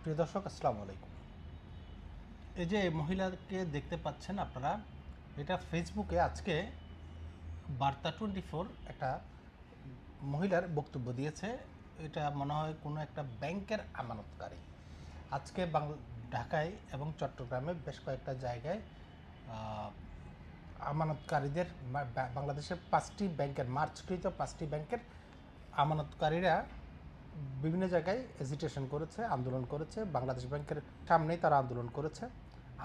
প্রিয় দর্শক, আসসালামু আলাইকুম। এই যে মহিলাকে দেখতে পাচ্ছেন আপনারা, এটা ফেসবুকে আজকে বার্তা 24 একটা মহিলার বক্তব্য দিয়েছে। এটা মনে হয় কোনো একটা ব্যাংকের আমানতকারী। আজকে ঢাকায় এবং চট্টগ্রামে বেশ কয়েকটা জায়গায় আমানতকারীদের বাংলাদেশের 5টি ব্যাংকের মার্চকৃত 5টি ব্যাংকের আমানতকারীরা বিভিন্ন জায়গায় এজিটেশন করেছে, আন্দোলন করেছে। বাংলাদেশ ব্যাংকের সামনেই তারা আন্দোলন করেছে।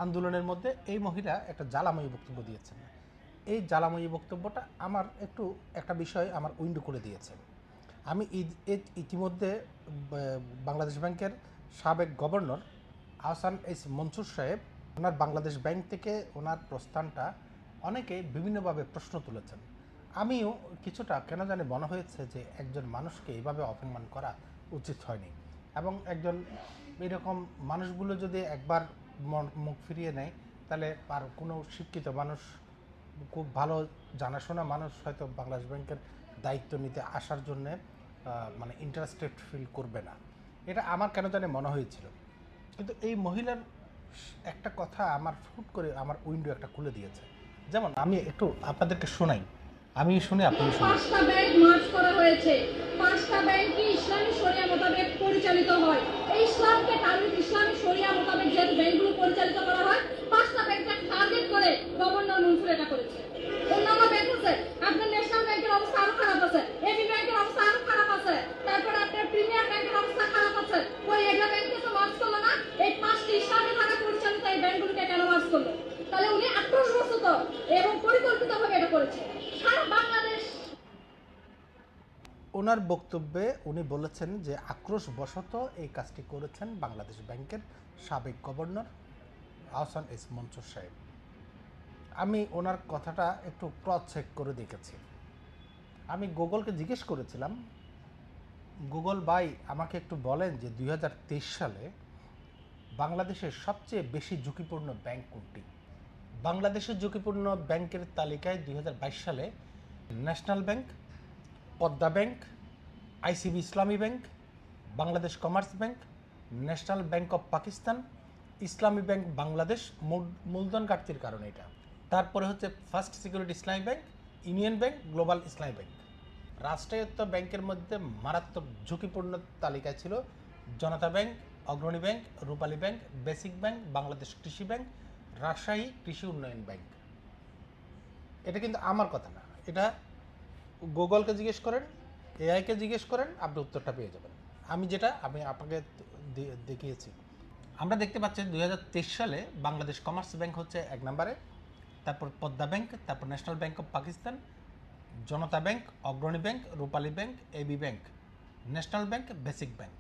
আন্দোলনের মধ্যে এই মহিলা একটা জ্বালাময়ী বক্তব্য দিয়েছেন। এই জ্বালাময়ী বক্তব্যটা আমার একটা বিষয় আমার উইন্ডো করে দিয়েছে। আমি ইতিমধ্যে বাংলাদেশ ব্যাংকের সাবেক গভর্নর আহসান এস মনসুর সাহেব, ওনার বাংলাদেশ ব্যাংক থেকে ওনার প্রস্থানটা অনেকে বিভিন্নভাবে প্রশ্ন তুলেছেন। আমিও কিছুটা কেন জানি মনে হয়েছে যে একজন মানুষকে এইভাবে অপমান করা উচিত হয়নি, এবং একজন এরকম মানুষগুলো যদি একবার মুখ ফিরিয়ে নেয়, তাহলে আর কোনো শিক্ষিত মানুষ, খুব ভালো জানাশোনা মানুষ হয়তো বাংলাদেশ ব্যাংকের দায়িত্ব নিতে আসার জন্যে মানে ইন্টারেস্টেড ফিল করবে না। এটা আমার কেন জানি মনে হয়েছিল। কিন্তু এই মহিলার একটা কথা আমার হুট করে আমার উইন্ডো একটা খুলে দিয়েছে। যেমন আমি একটু আপনাদেরকে শোনাই, আমি শুনি, আপনি শুনুন। 5টা ব্যাংক মার্জ করা হয়েছে। 5টা ব্যাংকই ইসলামী শরিয়া মোতাবেক পরিচালিত হয়। এই ইসলামী শরিয়া মোতাবেক যে ব্যাংকগুলো পরিচালিত করা হয়, 5টা ব্যাংককে টার্গেট করে গভর্নর মনসুর এটা করেছে। অন্যান্য ব্যাংক আছে, আপনার ন্যাশনাল ব্যাংকের অবস্থা আরো খারাপ আছে, এবি ব্যাংকের অবস্থা আরো খারাপ আছে, তারপরে আপনার প্রিমিয়ার ব্যাংকের অবস্থা খারাপ আছে। ওই এগুলো ব্যাংককে তো মার্জ করলো না। এই 5টি ইসলামী ধারা পরিচালিত এই ব্যাংকগুলোকে কেন মার্জ করলো? তাহলে উনি আক্রোশবশত এবং পরিকল্পিতভাবে এটা করেছে। সারা বাংলাদেশ। ওনার বক্তব্যে উনি বলেছেন যে আক্রোশবশত এই কাজটি করেছেন বাংলাদেশ ব্যাংকের সাবেক গভর্নর আহসান এস মনসুর সাহেব। আমি ওনার কথাটা একটু ক্রস চেক করে দেখেছি। আমি গুগলকে জিজ্ঞেস করেছিলাম, গুগল ভাই আমাকে একটু বলেন যে 2023 সালে বাংলাদেশের সবচেয়ে বেশি ঝুঁকিপূর্ণ ব্যাংক কোনটি? বাংলাদেশের ঝুঁকিপূর্ণ ব্যাংকের তালিকায় 2022 সালে national bank, Padma bank, ICB Islami bank, Bangladesh commerce bank, national bank of Pakistan, Islami bank Bangladesh, মূলধন ঘাটতির কারণে এটা। তারপরে হচ্ছে first security Islami bank, union bank, global Islami bank. রাষ্ট্রায়ত্ত ব্যাংকের মধ্যে মারাত্মক ঝুঁকিপূর্ণ তালিকায় ছিল Janata bank, Agrani bank, Rupali bank, basic bank, Bangladesh Krishi bank, Rajshahi কৃষি উন্নয়ন ব্যাংক। এটা কিন্তু আমার কথা না, এটা গুগলকে জিজ্ঞেস করেন, এআইকে জিজ্ঞেস করেন, আপনি উত্তরটা পেয়ে যাবেন। আমি আপনাকে দেখিয়েছি। আমরা দেখতে পাচ্ছি 2023 সালে বাংলাদেশ কমার্স ব্যাংক হচ্ছে 1 নম্বরে, তারপর পদ্মা ব্যাংক, তারপর national bank of Pakistan, Janata bank, Agrani bank, Rupali bank, AB bank, national bank, basic bank.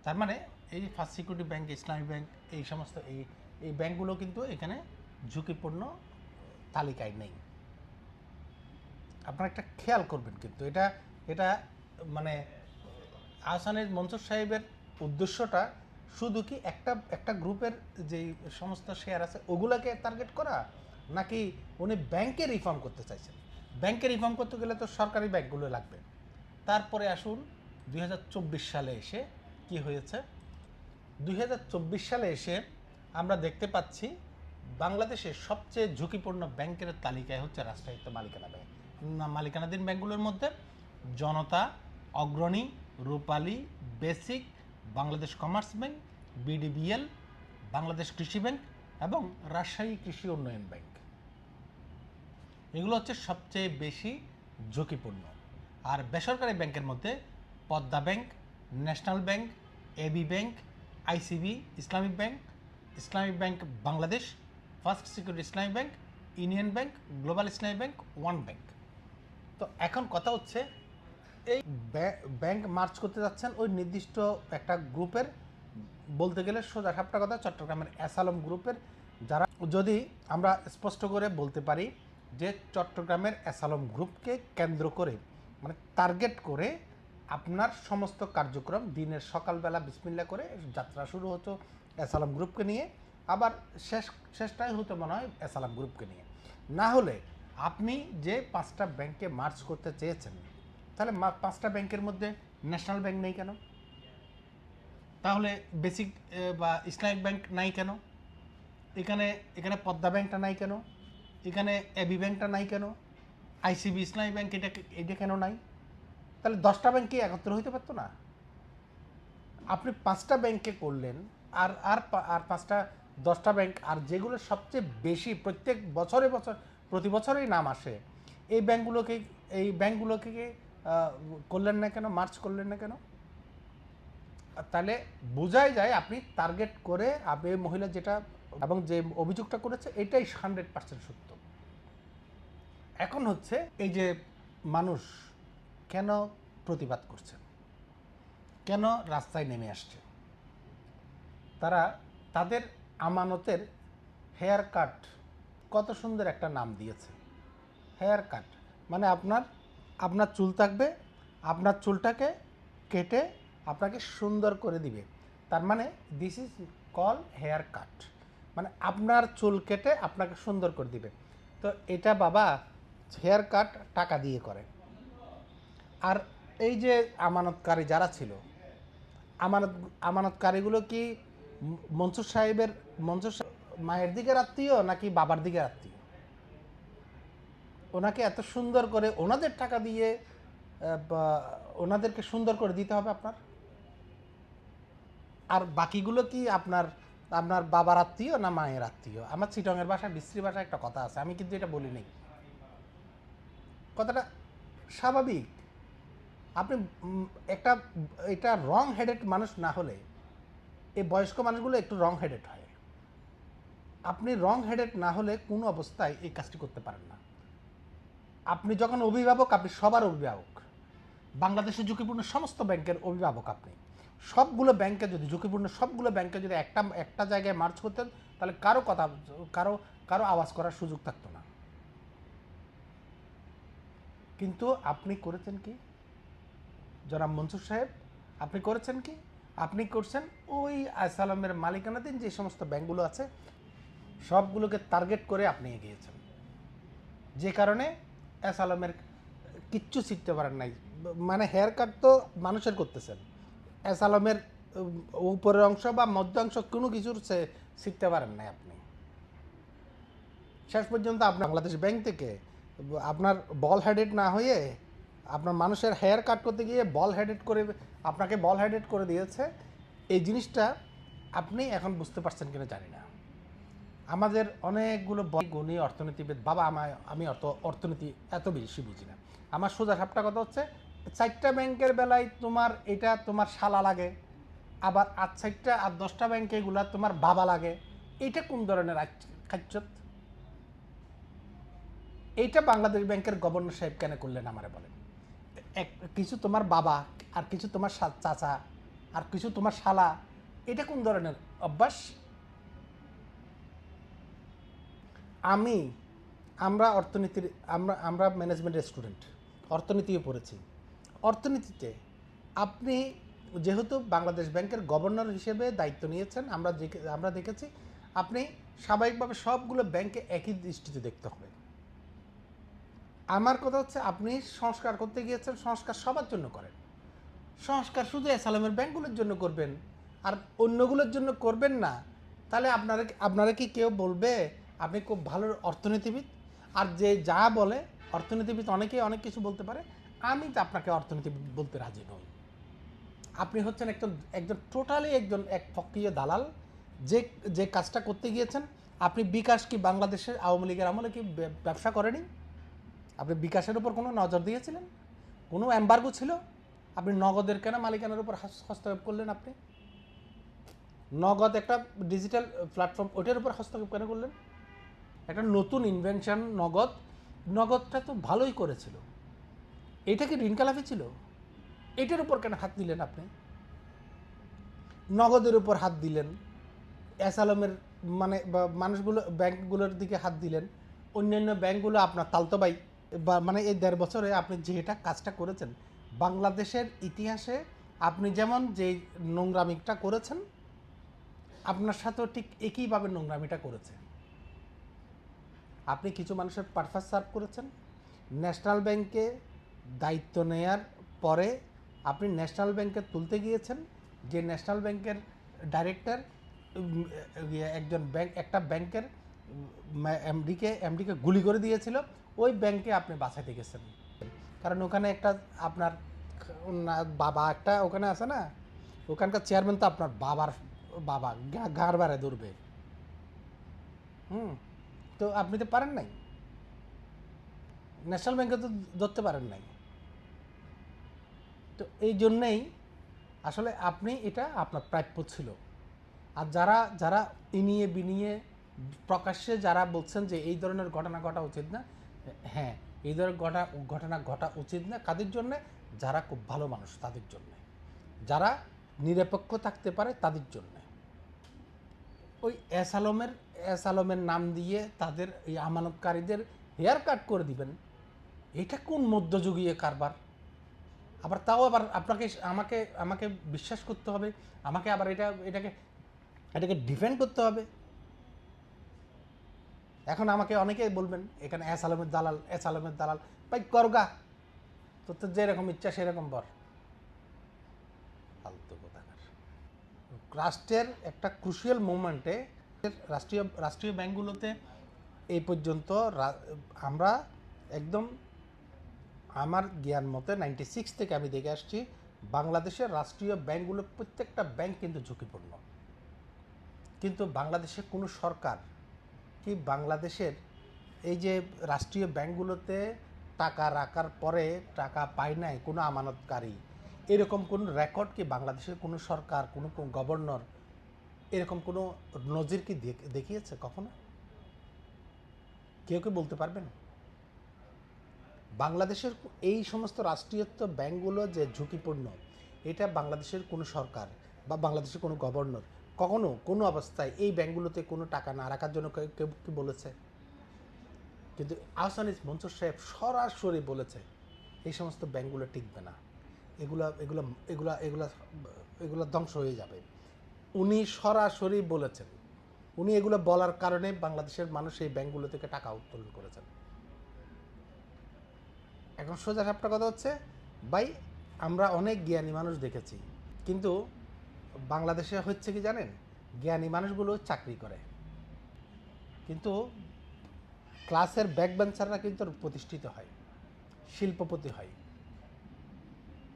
তার মানে এই first security bank, Islami bank, এই সমস্ত এই ব্যাংকগুলো কিন্তু এখানে ঝুঁকিপূর্ণ তালিকায় নেই। আপনারা একটা খেয়াল করবেন, কিন্তু এটা এটা মানে আহসানের মনসুর সাহেবের উদ্দেশ্যটা শুধু কি একটা গ্রুপের যেই সমস্ত শেয়ার আছে ওগুলাকে টার্গেট করা, নাকি উনি ব্যাংকে রিফর্ম করতে চাইছেন? ব্যাংকে রিফর্ম করতে গেলে তো সরকারি ব্যাংকগুলো লাগবে। তারপরে আসুন 2024 সালে এসে কি হয়েছে। 2024 সালে এসে আমরা দেখতে পাচ্ছি বাংলাদেশের সবচেয়ে ঝুঁকিপূর্ণ ব্যাংকের তালিকায় হচ্ছে রাষ্ট্রায়ত্ত মালিকানাধীন ব্যাংকগুলোর মধ্যে Janata, Agrani, Rupali, basic, Bangladesh commerce bank, BDBL, Bangladesh Krishi bank এবং রাজশাহী কৃষি উন্নয়ন ব্যাংক। এগুলো হচ্ছে সবচেয়ে বেশি ঝুঁকিপূর্ণ। আর বেসরকারি ব্যাংকের মধ্যে Padma bank, national bank, AB bank, ICB Islamic bank, Islamic bank Bangladesh, first security Islami bank, union bank, global Islami bank, one bank. তো এখন কথা হচ্ছে, এই ব্যাংক মার্চ করতে যাচ্ছেন ওই নির্দিষ্ট একটা গ্রুপের, বলতে গেলে সোজা সাপটা কথা চট্টগ্রামের অ্যাসালম গ্রুপের, যারা, যদি আমরা স্পষ্ট করে বলতে পারি যে চট্টগ্রামের অ্যাসালম গ্রুপকে কেন্দ্র করে, মানে টার্গেট করে আপনার সমস্ত কার্যক্রম দিনের সকালবেলা বিসমিল্লা করে যাত্রা শুরু হতো অ্যাসালম গ্রুপকে নিয়ে, আবার শেষটাই হতো মনে হয় অ্যাসালম গ্রুপকে নিয়ে। না হলে আপনি যে 5টা ব্যাংকে মার্চ করতে চেয়েছেন, তাহলে 5টা ব্যাংকের মধ্যে ন্যাশনাল ব্যাংক নেই কেন? তাহলে বেসিক বা ইসলামিক ব্যাংক নাই কেন? এখানে এখানে পদ্মা ব্যাংকটা নাই কেন? এখানে এবি ব্যাংকটা নাই কেন? আইসিবি ইসলামী ব্যাংক এটা কেন নাই? তাহলে 10টা ব্যাংক কি একত্র হইতে পারতো না? আপনি 5টা ব্যাংকে করলেন, আর আর আর 5টা 10টা ব্যাংক, আর যেগুলো সবচেয়ে বেশি প্রত্যেক বছরে প্রতি বছরেই নাম আসে, এই ব্যাংকগুলোকে করলেন না কেন? মার্চ করলেন না কেন? তাহলে বোঝাই যায় আপনি টার্গেট করে আপনি মহিলা যেটা এবং যে অভিযোগটা করেছে এটাই 100% সত্য। এখন হচ্ছে এই যে মানুষ কেন প্রতিবাদ করছে, কেন রাস্তায় নেমে আসছে? তারা তাদের আমানতের হেয়ার কাট, কত সুন্দর একটা নাম দিয়েছে, হেয়ার কাট। মানে আপনার চুল থাকবে, আপনার চুলটাকে কেটে আপনাকে সুন্দর করে দিবে। তার মানে this is call hair cut, মানে আপনার চুল কেটে আপনাকে সুন্দর করে দিবে। তো এটা বাবা হেয়ার কাট টাকা দিয়ে করে। আর এই যে আমানতকারী যারা ছিল, আমানতকারীগুলো কি মনসুর মায়ের দিকের আত্মীয় নাকি বাবার দিকের আত্মীয়? ওনাকে এত সুন্দর করে ওনাদের টাকা দিয়ে ওনাদেরকে সুন্দর করে দিতে হবে আপনার? আর বাকিগুলো কি আপনার আপনার বাবার আত্মীয় না মায়ের আত্মীয়? আমার চিটংয়ের ভাষায় বিশ্রী ভাষায় একটা কথা আছে, আমি কিন্তু এটা বলি নাই, কথাটা স্বাভাবিক। আপনি একটা এটা রং হেডেড মানুষ না হলে, এই বয়স্ক মানুষগুলো একটু রং হেডেড হয়। আপনি রং হেডেড না হলে কোনো অবস্থায় এই কাজটি করতে পারেন না। আপনি যখন অভিভাবক, আপনি সবার অভিভাবক, বাংলাদেশের ঝুঁকিপূর্ণ সমস্ত ব্যাংকের অভিভাবক আপনি। সবগুলো ব্যাংকে যদি একটা জায়গায় মার্চ করতেন, তাহলে কারো আওয়াজ করার সুযোগ থাকতো না। কিন্তু আপনি করেছেন কি জনাব মনসুর সাহেব? আপনি করেছেন কি? আপনি করছেন ওই আসালামের মালিকানাধীন যে সমস্ত ব্যাংকগুলো আছে সবগুলোকে টার্গেট করে আপনি এগিয়েছেন, যে কারণে আসালামের কিচ্ছু শিখতে পারেন নাই। মানে হেয়ার কাট তো মানুষের করতেছেন, আসালামের উপরের অংশ বা মধ্য অংশ কোনো কিছুর শিখতে পারেন নাই আপনি। শেষ পর্যন্ত আপনার বাংলাদেশ ব্যাংক থেকে আপনার বল হেডেড না হয়ে আপনার মানুষের হেয়ার কাট করতে গিয়ে আপনাকে বল হেডেড করে দিয়েছে। এই জিনিসটা আপনি এখন বুঝতে পারছেন কিনা জানি না। আমাদের অনেকগুলো গুণী অর্থনীতিবিদ, বাবা আমি অর্থনীতি এত বেশি বুঝি না। আমার সোজা সাপটা কথা হচ্ছে, 4টা ব্যাংকের বেলায় তোমার শালা লাগে, আবার 4টা আর 10টা ব্যাংকে এগুলা তোমার বাবা লাগে। এইটা কোন ধরনের খাচ্ছত? এইটা বাংলাদেশ ব্যাংকের গভর্নর সাহেব কেন করলেন আমারে বলেন? কিছু তোমার বাবা, আর কিছু তোমার চাচা, আর কিছু তোমার শালা, এটা কোন ধরনের অভ্যাস? আমরা ম্যানেজমেন্টের স্টুডেন্ট, অর্থনীতিও পড়েছি। অর্থনীতিতে আপনি যেহেতু বাংলাদেশ ব্যাংকের গভর্নর হিসেবে দায়িত্ব নিয়েছেন, আমরা দেখেছি আপনি স্বাভাবিকভাবে সবগুলো ব্যাংকে একই দৃষ্টিতে দেখতে হবে। আমার কথা হচ্ছে, আপনি সংস্কার করতে গিয়েছেন, সংস্কার সবার জন্য করেন। সংস্কার শুধু আসালামের ব্যাংকগুলোর জন্য করবেন আর অন্যগুলোর জন্য করবেন না, তাহলে আপনারা কি কেউ বলবে আপনি খুব ভালো অর্থনীতিবিদ? আর যে যা বলে অর্থনীতিবিদ, অনেকেই অনেক কিছু বলতে পারে, আমি তো আপনাকে অর্থনীতিবিদ বলতে রাজি নই। আপনি হচ্ছেন একজন টোটালি এক ফক্রিয় দালাল। যে কাজটা করতে গিয়েছেন, আপনি বিকাশ কি বাংলাদেশের আওয়ামী লীগের আমলে কি ব্যবসা করেনি? আপনি বিকাশের উপর কোনো নজর দিয়েছিলেন? কোনো এম্বার্গো ছিল? আপনি নগদের কেন মালিকানার উপর হস্তক্ষেপ করলেন? আপনি নগদ একটা ডিজিটাল প্ল্যাটফর্ম, ওইটার উপর হস্তক্ষেপ কেন করলেন? একটা নতুন ইনভেনশন নগদটা তো ভালোই করেছিল, এটা কি ঋণ খেলাপি ছিল? এটার উপর কেন হাত দিলেন? আপনি নগদের উপর হাত দিলেন, আসালামের মানে ব্যাংকগুলোর দিকে হাত দিলেন, অন্যান্য ব্যাংকগুলো আপনার তালতো ভাই। মানে এই 1.5 বছরে আপনি যেটা কাজটা করেছেন, বাংলাদেশের ইতিহাসে আপনি যেমন যে নোংরামিটা করেছেন, আপনার সাথেও ঠিক একইভাবে নোংরামিটা করেছে। আপনি কিছু মানুষের পারপাস সার্ভ করেছেন। ন্যাশনাল ব্যাংকে দায়িত্ব নেয়ার পরে আপনি ন্যাশনাল ব্যাংকে তুলতে গিয়েছেন, যে ন্যাশনাল ব্যাংকের ডাইরেক্টর একজন একটা ব্যাংকের এমডিকে গুলি করে দিয়েছিল, ওই ব্যাংকে আপনি বাঁচাইতে গেছেন। কারণ ওখানে একটা আপনার বাবা একটা ওখানে আছে না, ওখানকার চেয়ারম্যান তো আপনার বাবার বাবা, ঘাড় বাড়ে ধরবে। তো আপনি তো পারেন নাই, ন্যাশনাল ব্যাংকে তো ধরতে পারেন নাই। তো এই জন্যেই আসলে আপনি এটা আপনার প্রাপ্য ছিল। আর যারা যারা ইনিয়ে বিনিয়ে প্রকাশ্যে যারা বলছেন যে এই ধরনের ঘটনা ঘটা উচিত না, হ্যাঁ, এই ধরনের ঘটনা ঘটা উচিত না কাদের জন্যে? যারা খুব ভালো মানুষ তাদের জন্যে, যারা নিরপেক্ষ থাকতে পারে তাদের জন্যে। ওই এস আলমের নাম দিয়ে তাদের এই আমানতকারীদের হেয়ার কাট করে দিবেন, এটা কোন মধ্যযুগীয় কারবার? আবার তাও আবার আপনাকে আমাকে বিশ্বাস করতে হবে, আমাকে আবার এটাকে ডিফেন্ড করতে হবে। এখন আমাকে অনেকেই বলবেন এখানে এস আলমের দালাল ভাই করগা, তো যেরকম ইচ্ছা সেরকম বর। ফালতু কোথাকার। রাষ্ট্রের একটা ক্রুশিয়াল মোমেন্টে রাষ্ট্রীয় ব্যাংকগুলোতে এই পর্যন্ত আমরা একদম আমার জ্ঞান মতে 96 থেকে আমি দেখে আসছি বাংলাদেশের রাষ্ট্রীয় ব্যাংকগুলো প্রত্যেকটা ব্যাংক কিন্তু ঝুঁকিপূর্ণ। কিন্তু বাংলাদেশের কোনো সরকার কি বাংলাদেশের এই যে রাষ্ট্রীয় ব্যাংকগুলোতে টাকা রাখার পরে টাকা পায় নাই কোনো আমানতকারী, এরকম কোনো রেকর্ড কি বাংলাদেশের কোনো সরকার, কোনো গভর্নর এরকম কোনো নজির কি দেখিয়েছে কখনো? কেউ বলতে পারবেন? বাংলাদেশের এই সমস্ত রাষ্ট্রীয়ত্ব ব্যাংকগুলো যে ঝুঁকিপূর্ণ, এটা বাংলাদেশের কোনো সরকার বা বাংলাদেশের কোনো গভর্নর কখনো কোনো অবস্থায় এই ব্যাংকগুলোতে কোনো টাকা না রাখার জন্য কেউ কি বলেছে? কিন্তু আহসান ইস মনসুর সাহেব সরাসরি বলেছে এই সমস্ত ব্যাংকগুলো টিকবে না, এগুলা এগুলা এগুলা এগুলা এগুলো ধ্বংস হয়ে যাবে। উনি সরাসরি বলেছেন। উনি এগুলো বলার কারণে বাংলাদেশের মানুষ এই ব্যাংকগুলো থেকে টাকা উত্তোলন করেছেন। এখন সোজা সাপটা কথা হচ্ছে, ভাই আমরা অনেক জ্ঞানী মানুষ দেখেছি, কিন্তু বাংলাদেশে হচ্ছে কি জানেন, জ্ঞানী মানুষগুলো চাকরি করে, কিন্তু ক্লাসের ব্যাকবেঞ্চাররা কিন্তু প্রতিষ্ঠিত হয়, শিল্পপতি হয়।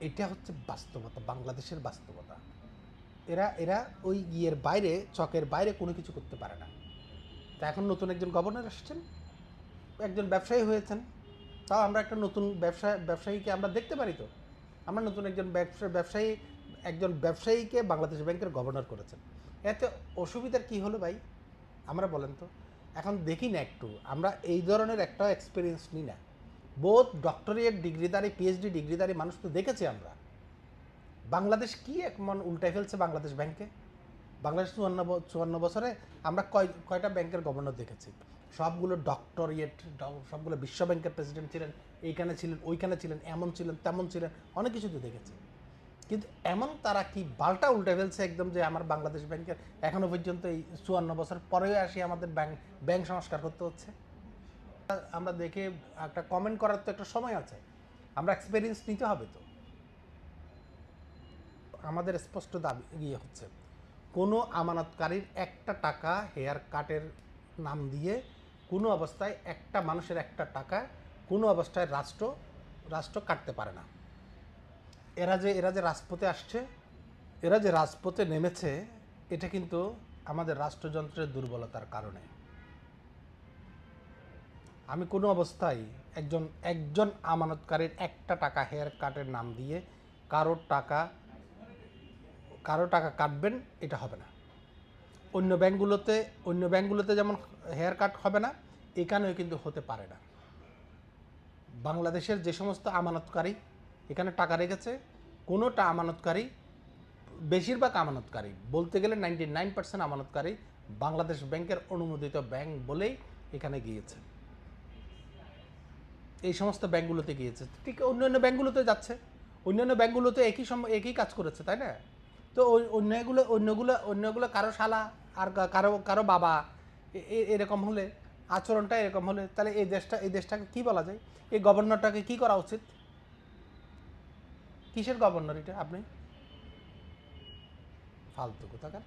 এটা হচ্ছে বাস্তবতা, বাংলাদেশের বাস্তবতা। এরা ওই বাইরে, চকের বাইরে কোনো কিছু করতে পারে না। তা এখন নতুন একজন গভর্নর আসছেন, একজন ব্যবসায়ী হয়েছেন, তাও আমরা একটা নতুন ব্যবসায়ীকে আমরা দেখতে পারি। তো আমরা নতুন একজন ব্যবসায়ীকে বাংলাদেশ ব্যাংকের গভর্নর করেছেন। এতে অসুবিধার কি হলো ভাই? আমরা বলেন তো, এখন দেখি না একটু আমরা এই ধরনের একটা এক্সপিরিয়েন্স নিই না? বোধ ডক্টরেট ডিগ্রিধারী, পিএইচডি ডিগ্রিধারী মানুষ তো দেখেছি আমরা। বাংলাদেশ কি একমন উল্টাই ফেলছে বাংলাদেশ ব্যাংকে। বাংলাদেশ 54 বছরে আমরা কয়টা ব্যাংকের গভর্নর দেখেছি? সবগুলো ডক্টরিয়েট, সবগুলো বিশ্ব ব্যাংকের প্রেসিডেন্ট ছিলেন, এইখানে ছিলেন, ওইখানে ছিলেন, এমন ছিলেন, তেমন ছিলেন, অনেক কিছু তো দেখেছি। কিন্তু এমন তারা কি বালটা উল্টে ফেলছে একদম, যে আমার বাংলাদেশ ব্যাংকের এখনও পর্যন্ত এই 54 বছর পরেও আসি আমাদের ব্যাংক সংস্কার করতে হচ্ছে। আমরা দেখে একটা কমেন্ট করার তো একটা সময় আছে, আমরা এক্সপিরিয়েন্স নিতে হবে। তো আমাদের স্পষ্ট দাবি হচ্ছে, কোনো আমানতকারীর একটা টাকা হেয়ার কাটের নাম দিয়ে কোনো অবস্থায় একটা মানুষের একটা টাকা কোনো অবস্থায় রাষ্ট্র কাটতে পারে না। এরা যে রাজপথে আসছে, এরা যে রাজপথে নেমেছে, এটা কিন্তু আমাদের রাষ্ট্রযন্ত্রের দুর্বলতার কারণে। আমি কোনো অবস্থায় একজন আমানতকারীর একটা টাকা হেয়ার কাটের নাম দিয়ে কারো টাকা কাটবেন, এটা হবে না। অন্য ব্যাংকগুলোতে যেমন হেয়ার কাট হবে না, এখানেও কিন্তু হতে পারে না। বাংলাদেশের যে সমস্ত আমানতকারী এখানে টাকা রেখেছে, কোনোটা আমানতকারী, বেশিরভাগ আমানতকারী বলতে গেলে 99% আমানতকারী বাংলাদেশ ব্যাংকের অনুমোদিত ব্যাংক বলেই এখানে গিয়েছে, এই সমস্ত ব্যাংকগুলোতে গিয়েছে। ঠিক অন্যান্য ব্যাংকগুলোতে যাচ্ছে, অন্যান্য ব্যাংকগুলোতে একই কাজ করেছে, তাই না? তো অন্যগুলো কারো শালা আর কারো বাবা এরকম হলে, আচরণটা এরকম হলে, তাহলে এই দেশটাকে কি বলা যায়? এই গভর্নরটাকে কি করা উচিত? কিসের গভর্নর এটা? আপনি ফালতু কোথাকার।